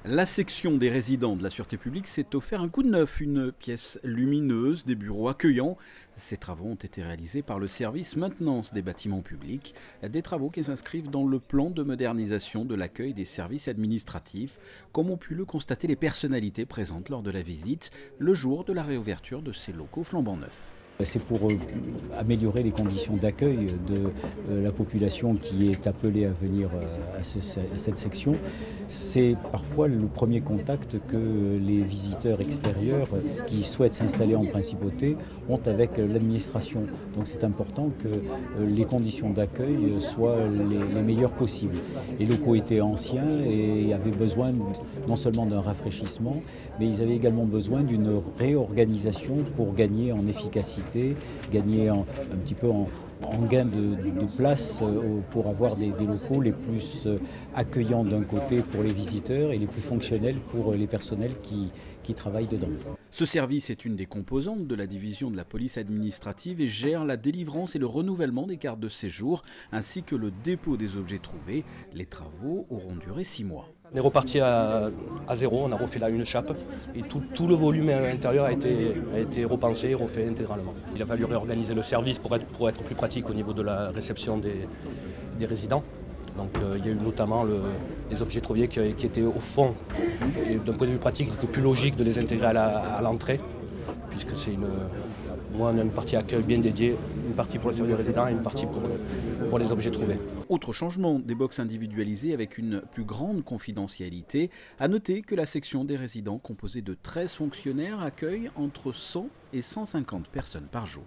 La section des résidents de la Sûreté publique s'est offert un coup de neuf, une pièce lumineuse, des bureaux accueillants. Ces travaux ont été réalisés par le service maintenance des bâtiments publics, des travaux qui s'inscrivent dans le plan de modernisation de l'accueil des services administratifs, comme ont pu le constater les personnalités présentes lors de la visite, le jour de la réouverture de ces locaux flambant neufs. C'est pour améliorer les conditions d'accueil de la population qui est appelée à venir à cette section. C'est parfois le premier contact que les visiteurs extérieurs qui souhaitent s'installer en principauté ont avec l'administration. Donc c'est important que les conditions d'accueil soient les meilleures possibles. Les locaux étaient anciens et avaient besoin non seulement d'un rafraîchissement, mais ils avaient également besoin d'une réorganisation pour gagner en efficacité, gagner un petit peu en gain de place pour avoir des locaux les plus accueillants d'un côté pour les visiteurs et les plus fonctionnels pour les personnels qui travaillent dedans. Ce service est une des composantes de la division de la police administrative et gère la délivrance et le renouvellement des cartes de séjour ainsi que le dépôt des objets trouvés. Les travaux auront duré 6 mois. On est reparti à zéro, on a refait là une chape et tout le volume intérieur a été repensé et refait intégralement. Il a fallu réorganiser le service pour être plus pratique au niveau de la réception des résidents. Donc il y a eu notamment les objets trouvés qui étaient au fond. Et d'un point de vue pratique, il était plus logique de les intégrer à l'entrée, puisque c'est on a une partie accueil bien dédiée, une partie pour le service des résidents et une partie pour les objets trouvés. Autre changement, des box individualisées avec une plus grande confidentialité. À noter que la section des résidents composée de 13 fonctionnaires accueille entre 100 et 150 personnes par jour.